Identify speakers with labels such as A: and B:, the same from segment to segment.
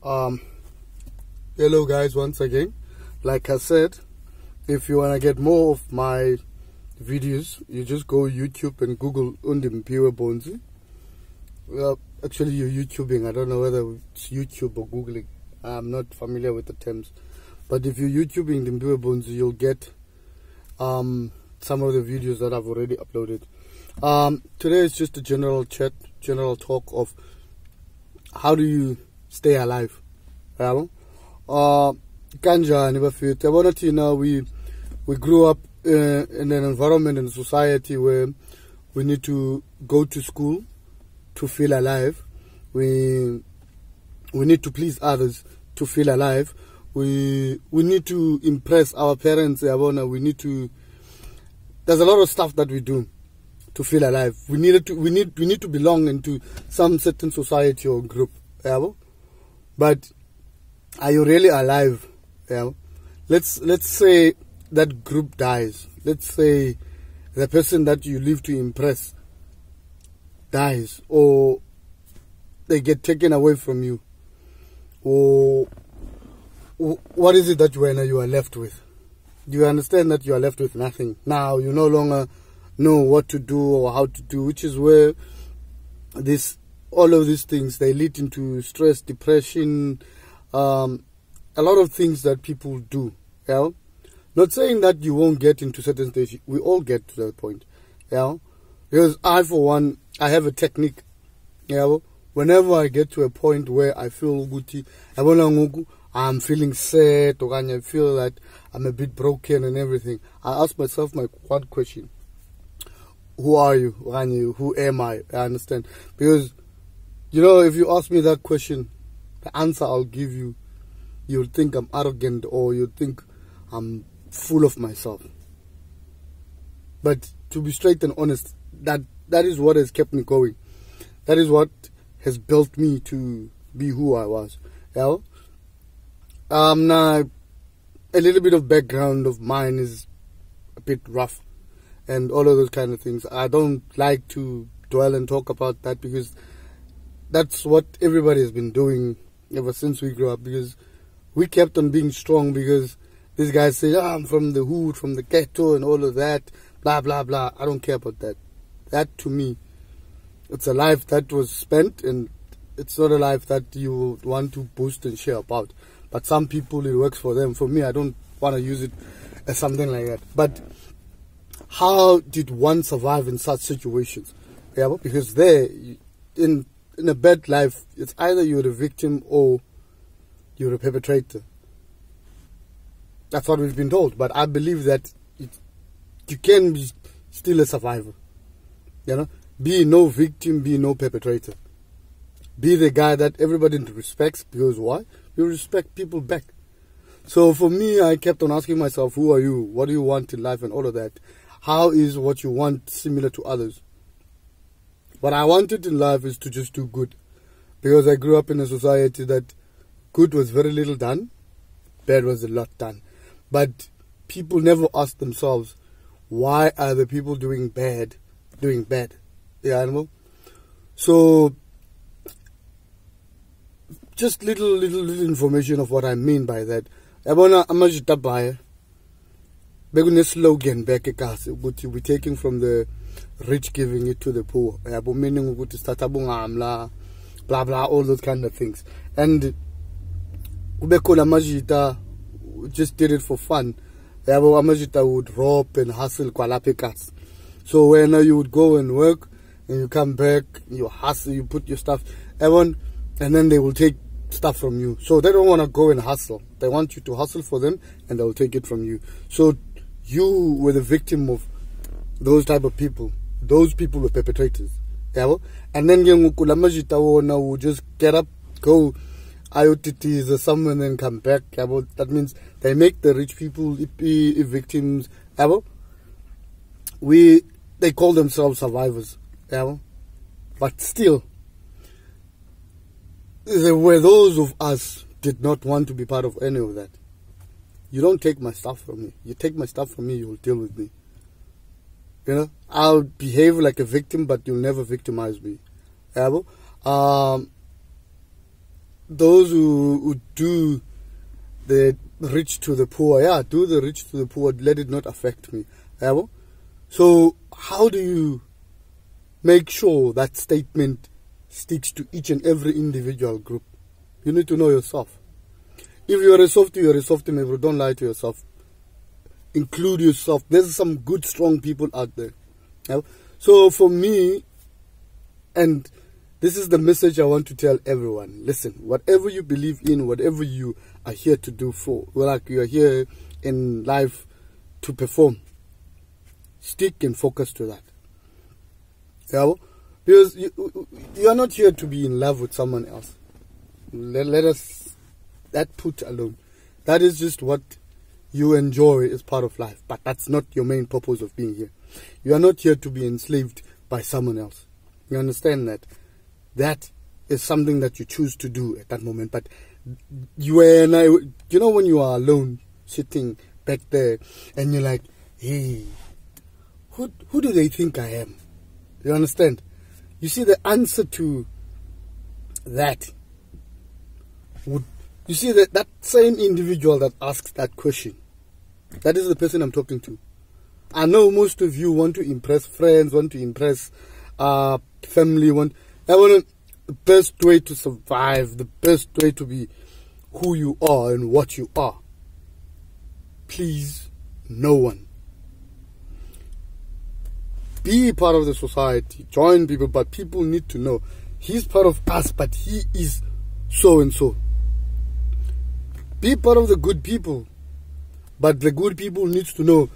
A: Um, Hello guys, once again. Like I said, if you wanna get more of my videos, you just go YouTube and Google Undimpiwe Bonzi. Well, actually you're YouTubing. I don't know whether it's YouTube or Googling. I'm not familiar with the terms. But if you're YouTubing Ndimpiwe Bonzi, you'll get some of the videos that I've already uploaded. Today is just a general chat, general talk of how do you stay alive. Kanjani bafethu yabona thina we grew up in an environment and society where we need to go to school to feel alive. We need to please others to feel alive. We need to impress our parents. There's a lot of stuff that we do to feel alive. We need to belong into some certain society or group. But are you really alive? Let's say that group dies. Let's say the person that you live to impress dies, or they get taken away from you, or what is it that you are left with? Do you understand that you are left with nothing? Now you no longer know what to do or how to do, which is where all of these things, they lead into stress, depression, a lot of things that people do. Not saying that you won't get into certain stage. We all get to that point. Because I, for one, I have a technique. Whenever I get to a point where I feel good, I'm feeling sad, or I feel that I'm a bit broken and everything, I ask myself my one question: who are you? Who am I? I understand. Because if you ask me that question, the answer I'll give you, you'll think I'm arrogant, or you'll think I'm full of myself. But to be straight and honest, that is what has kept me going. That is what has built me to be who I was. Now, a little bit of background of mine is a bit rough, and all of those kind of things. I don't like to dwell and talk about that, because that's what everybody has been doing ever since we grew up, because we kept on being strong, because these guys say, I'm from the hood, from the ghetto and all of that, blah, blah, blah. I don't care about that. That, to me, it's a life that was spent, and it's not a life that you want to boast and share about. But some people, it works for them. For me, I don't want to use it as something like that. But how did one survive in such situations? Because there, in a bad life, it's either you're a victim or you're a perpetrator. That's what we've been told. But I believe that you can be still a survivor. Be no victim, be no perpetrator. Be the guy that everybody respects, because why? You respect people back. So for me, I kept on asking myself, who are you? What do you want in life and all of that? How is what you want similar to others? What I wanted in life is to just do good. Because I grew up in a society that good was very little done, bad was a lot done. But people never ask themselves, why are the people doing bad? So just little information of what I mean by that. Begune slogan back ukuthi we're taking from the rich, giving it to the poor. Meaning ukuthi start blah blah, all those kind of things. And kubekhona amajita just did it for fun. Amajita would rob and hustle kwalapha eKasi. So when you would go and work and you come back, you hustle, you put your stuff, and then they will take stuff from you. So they don't want to go and hustle. They want you to hustle for them, and they'll take it from you. So you were the victim of those type of people. Those people were perpetrators. And then Kulamajita would just get up, go IOTTs or somewhere, and then come back. That means they make the rich people victims. They call themselves survivors. But still, there were those of us did not want to be part of any of that. You don't take my stuff from me. You take my stuff from me, you'll deal with me. I'll behave like a victim, but you'll never victimize me. those who do the rich to the poor, yeah, do the rich to the poor, let it not affect me. Yeah? So how do you make sure that statement sticks to each and every individual group? You need to know yourself. If you are a softie, you are a softie, maybe don't lie to yourself. Include yourself. There's some good, strong people out there. Yeah? So for me, and this is the message I want to tell everyone. Listen, whatever you believe in, whatever you are here to do for, well, like you are here in life to perform, stick and focus to that. Yeah? Because you are not here to be in love with someone else. Let us, that put alone. That is just what you enjoy as part of life. But that's not your main purpose of being here. You are not here to be enslaved by someone else. You understand that? That is something that you choose to do at that moment. But you know when you are alone, sitting back there, and you're like, hey, who do they think I am? You understand? You see, the answer to that you see that same individual that asks that question, that is the person I'm talking to. I know most of you want to impress friends, want to impress family, the best way to survive, the best way to be who you are and what you are. Please, no one. Be part of the society, join people, but people need to know he's part of us, but he is so and so. Be part of the good people, but the good people need to know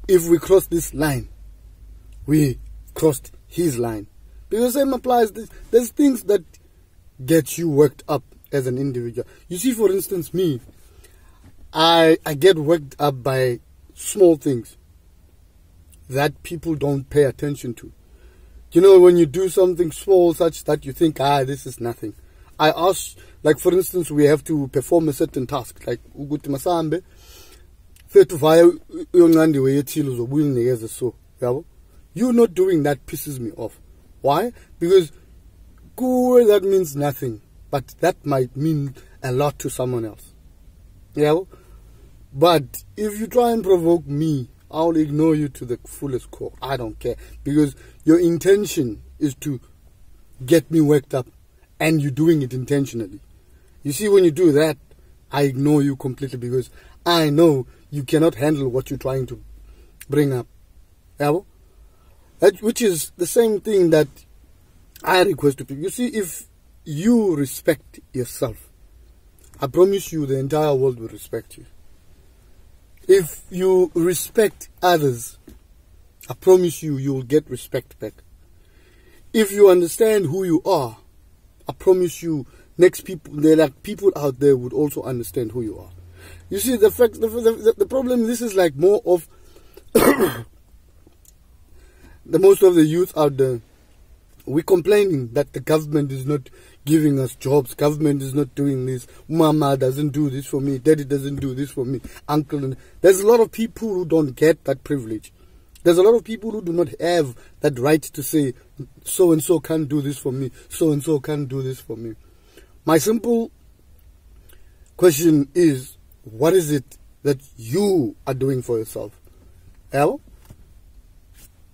A: if we cross this line, we crossed his line. Because the same applies. There's things that get you worked up as an individual. You see, for instance, me, I get worked up by small things that people don't pay attention to. You know, when you do something small such that you think, this is nothing. I ask, like for instance, we have to perform a certain task, like Uguti Masambe, you not doing that pisses me off. Why? Because that means nothing, but that might mean a lot to someone else. Yeah? But if you try and provoke me, I'll ignore you to the fullest core. I don't care. Because your intention is to get me worked up, and you're doing it intentionally. You see, when you do that, I ignore you completely because I know you cannot handle what you're trying to bring up. Yeah? Which is the same thing that I request to people. You see, if you respect yourself, I promise you the entire world will respect you. If you respect others, I promise you, you will get respect back. If you understand who you are, I promise you, there are people out there would also understand who you are. You see, the problem, this is like more of most of the youth out there. We're complaining that the government is not giving us jobs. Government is not doing this. Mama doesn't do this for me. Daddy doesn't do this for me. Uncle. There's a lot of people who don't get that privilege. There's a lot of people who do not have that right to say, so-and-so can't do this for me. So-and-so can't do this for me. My simple question is, what is it that you are doing for yourself? Yeah?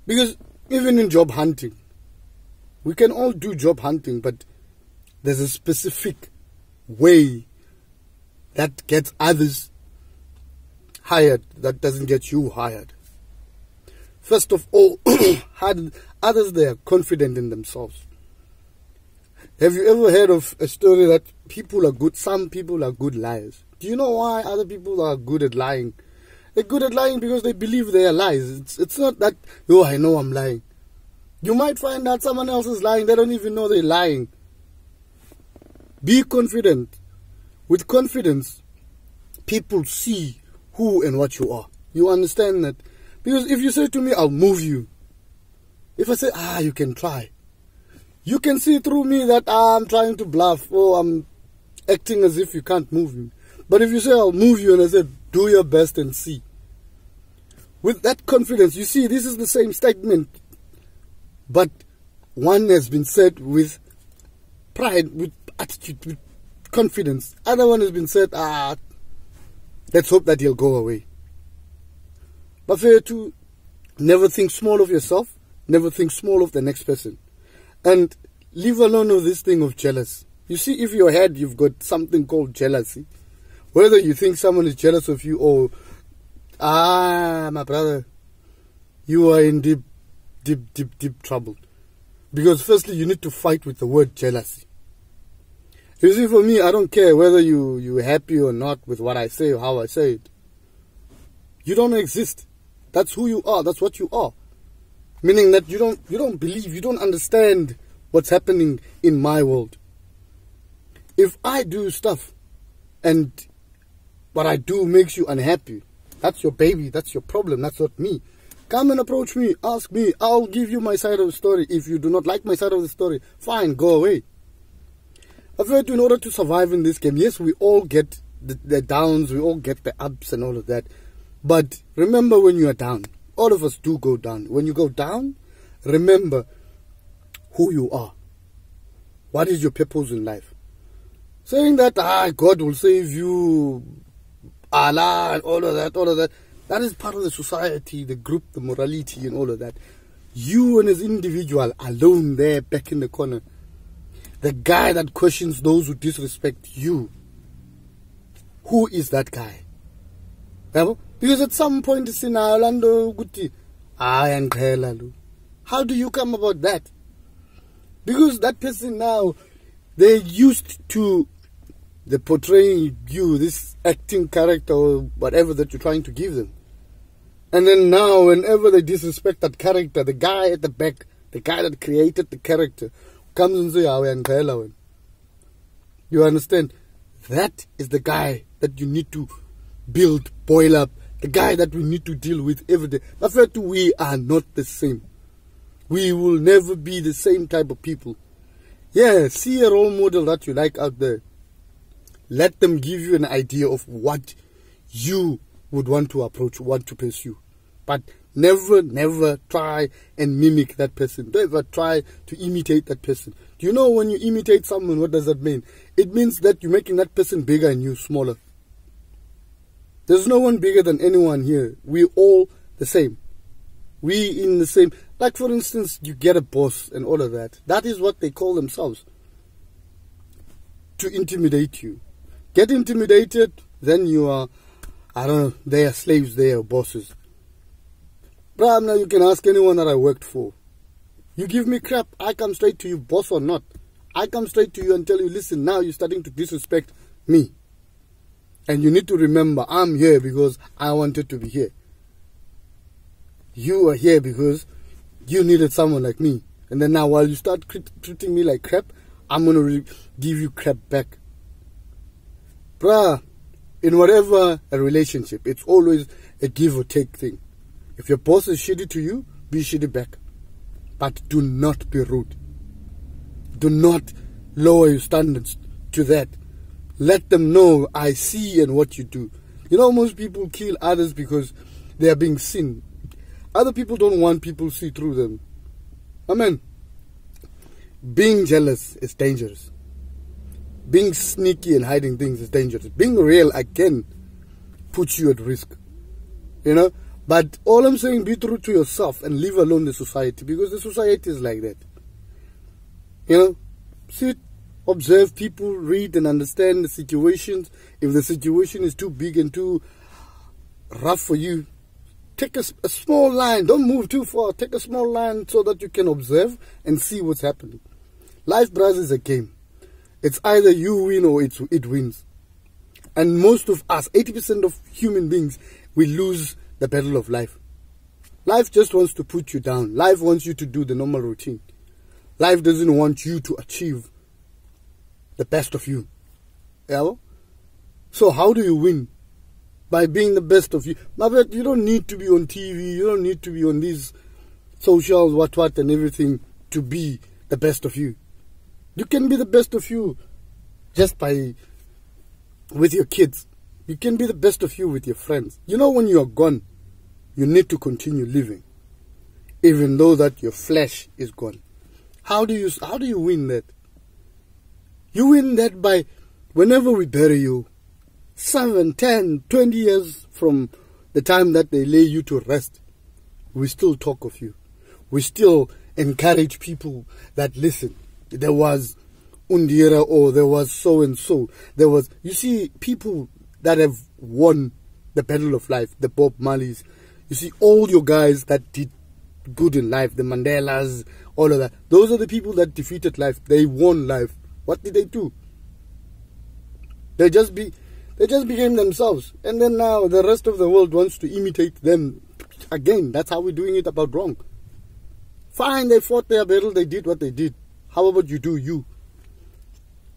A: Because even in job hunting, we can all do job hunting, but there's a specific way that gets others hired that doesn't get you hired. First of all, others, they are confident in themselves. Have you ever heard of a story that people are good, some people are good liars? Do you know why other people are good at lying? They're good at lying because they believe they are lies. It's not that, oh, I know I'm lying. You might find that someone else is lying. They don't even know they're lying. Be confident. With confidence, people see who and what you are. You understand that? Because if you say to me, I'll move you. If I say, you can try. You can see through me that I'm trying to bluff or I'm acting as if you can't move me. But if you say, I'll move you, and I said, do your best and see. With that confidence, you see, this is the same statement. But one has been said with pride, with attitude, with confidence. Other one has been said, let's hope that he'll go away. But fair to never think small of yourself, never think small of the next person. And leave alone of this thing of jealous. You see, if your head, you've got something called jealousy. Whether you think someone is jealous of you or, my brother, you are in deep trouble. Because firstly, you need to fight with the word jealousy. You see, for me, I don't care whether you're happy or not with what I say or how I say it. You don't exist. That's who you are. That's what you are. Meaning that you don't believe, you don't understand what's happening in my world. If I do stuff and what I do makes you unhappy, that's your baby, that's your problem, that's not me. Come and approach me, ask me, I'll give you my side of the story. If you do not like my side of the story, fine, go away. I've heard in order to survive in this game, yes, we all get the downs, we all get the ups and all of that. But remember when you are down, all of us do go down. When you go down, remember who you are. What is your purpose in life? Saying that, God will save you, Allah, and all of that, that is part of the society, the group, the morality and all of that. You and as individual, alone there, back in the corner. The guy that questions those who disrespect you. Who is that guy? Because at some point it's in Orlando Guti. How do you come about that? Because that person now, they're used to the portraying you, this acting character or whatever that you're trying to give them. And then now, whenever they disrespect that character, the guy at the back, the guy that created the character, comes and says, you understand? That is the guy that you need to build, boil up, the guy that we need to deal with every day. But we are not the same. We will never be the same type of people. Yeah, see a role model that you like out there. Let them give you an idea of what you would want to approach, want to pursue. But never try and mimic that person. Never try to imitate that person. Do you know when you imitate someone, what does that mean? It means that you're making that person bigger and you smaller. There's no one bigger than anyone here. We're all the same. We in the same. Like for instance, you get a boss and all of that. That is what they call themselves. To intimidate you. Get intimidated, then you are, I don't know, they are slaves, they are bosses. Bruh, now you can ask anyone that I worked for. You give me crap, I come straight to you, boss or not. I come straight to you and tell you, listen, now you're starting to disrespect me. And you need to remember, I'm here because I wanted to be here. You are here because you needed someone like me. And then now while you start treating me like crap, I'm going to give you crap back. Bruh, in whatever a relationship, it's always a give or take thing. If your boss is shitty to you, be shitty back. But do not be rude. Do not lower your standards to that. Let them know, I see and what you do. You know, most people kill others because they are being seen. Other people don't want people to see through them. Amen. Being jealous is dangerous. Being sneaky and hiding things is dangerous. Being real, again, puts you at risk. You know? But all I'm saying, be true to yourself and leave alone the society. Because the society is like that. You know? Sit, observe people, read and understand the situations. If the situation is too big and too rough for you, take a small line. Don't move too far. Take a small line so that you can observe and see what's happening. Life, brothers, is a game. It's either you win or it wins. And most of us, 80% of human beings, we lose the battle of life. Life just wants to put you down. Life wants you to do the normal routine. Life doesn't want you to achieve the best of you. Yeah? So how do you win? By being the best of you. But you don't need to be on TV. You don't need to be on these socials, what and everything to be the best of you. You can be the best of you just with your kids. You can be the best of you with your friends. You know, when you are gone, you need to continue living, even though that your flesh is gone. How do you win that? You win that by whenever we bury you, 7, 10, 20 years from the time that they lay you to rest, we still talk of you. We still encourage people that listen. There was Undira, or there was so and so. There was, you see, people that have won the battle of life, the Bob Marleys. You see, all your guys that did good in life, the Mandelas, all of that. Those are the people that defeated life. They won life. What did they do? They just became themselves. And then now the rest of the world wants to imitate them. Again, that's how we're doing it about wrong. Fine, they fought their battle, they did what they did. How about you do you?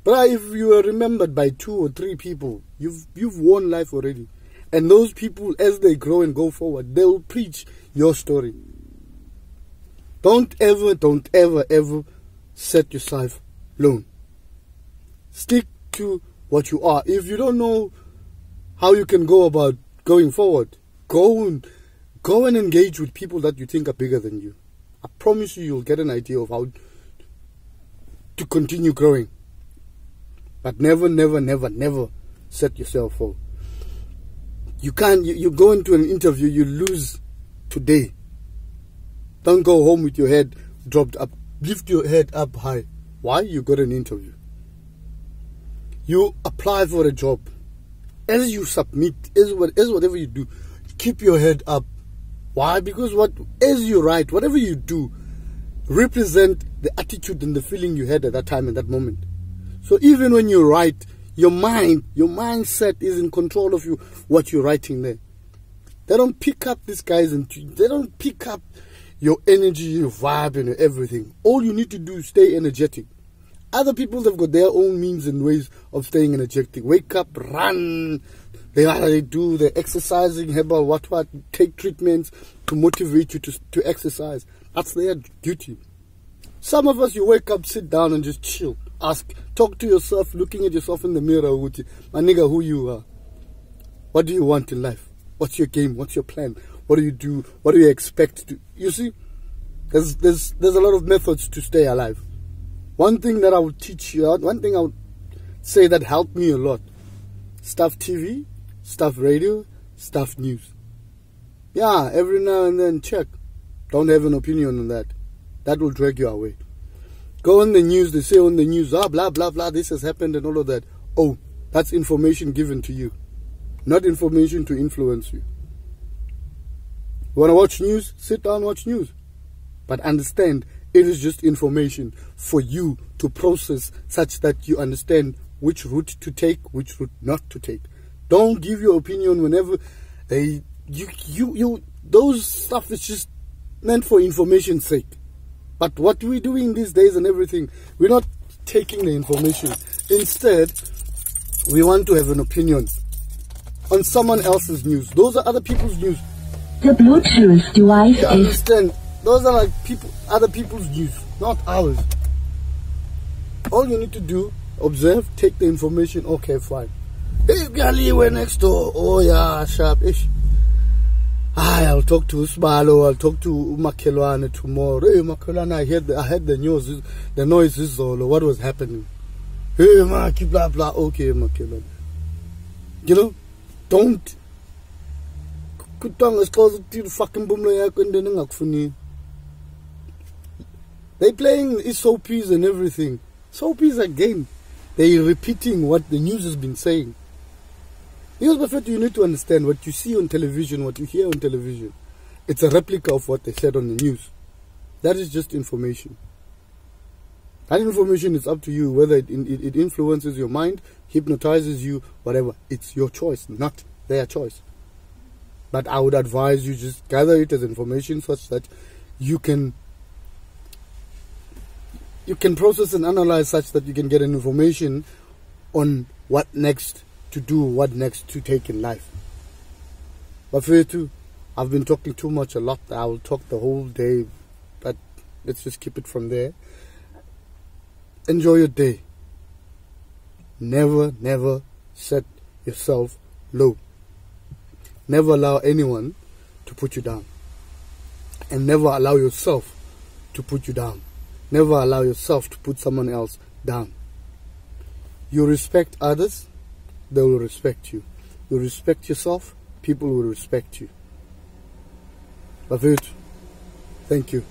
A: But if you are remembered by 2 or 3 people, you've won life already. And those people, as they grow and go forward, they'll preach your story. Don't ever set yourself alone. Stick to what you are. If you don't know how you can go about going forward, go and engage with people that you think are bigger than you. I promise you'll get an idea of how to continue growing. But never set yourself up. You can't, you go into an interview, you lose today. Don't go home with your head dropped up. Lift your head up high. Why? You got an interview. You apply for a job. As you submit, as whatever you do, keep your head up. Why? Because as you write, whatever you do, represent the attitude and the feeling you had at that time and that moment. So even when you write, your mindset is in control of you, what you're writing there. They don't pick up these guys and they don't pick up your energy, your vibe and everything. All you need to do is stay energetic. Other people have got their own means and ways of staying energetic. Wake up, run. They do the exercising, herbal, what, take treatments to motivate you to exercise. That's their duty. Some of us, you wake up, sit down and just chill. Talk to yourself, looking at yourself in the mirror. My nigga, who you are. What do you want in life? What's your game? What's your plan? What do you do? What do you expect to? You see, there's a lot of methods to stay alive. One thing that I would teach you, one thing I would say that helped me a lot. Stuff TV, stuff radio, stuff news. Yeah, every now and then check. Don't have an opinion on that. That will drag you away. Go on the news, they say on the news, blah, blah, blah, this has happened and all of that. Oh, that's information given to you. Not information to influence you. You want to watch news? Sit down, watch news. But understand, it is just information for you to process such that you understand which route to take, which route not to take. Don't give your opinion whenever those stuff is just meant for information's sake. But what we're doing these days and everything, we're not taking the information. Instead, we want to have an opinion on someone else's news. Those are other people's news.
B: The Bluetooth device is...
A: Understand? Those are like other people's news, not ours. All you need to do, observe, take the information. Okay, fine. Hey, Gali, we're next door. Oh yeah, sharp-ish. I'll talk to Usbalo, I'll talk to Makelwane tomorrow. Hey, Makelwane, I heard the news, the noises, or what was happening. Hey, Maki, blah, blah. Okay, Makelwane. You know, don't. They playing soapies and everything. Soapies again. They're repeating what the news has been saying. Because you need to understand what you see on television, what you hear on television. It's a replica of what they said on the news. That is just information. That information is up to you, whether it influences your mind, hypnotizes you, whatever. It's your choice, not their choice. But I would advise you just gather it as information such that you can process and analyze such that you can get an information on what next to do, what next to take in life. But for you too, I've been talking too much a lot. I will talk the whole day, but let's just keep it from there. Enjoy your day. Never set yourself low. Never allow anyone to put you down. And never allow yourself to put you down. Never allow yourself to put someone else down. You respect others, they will respect you. You respect yourself, people will respect you. Bafethu, thank you.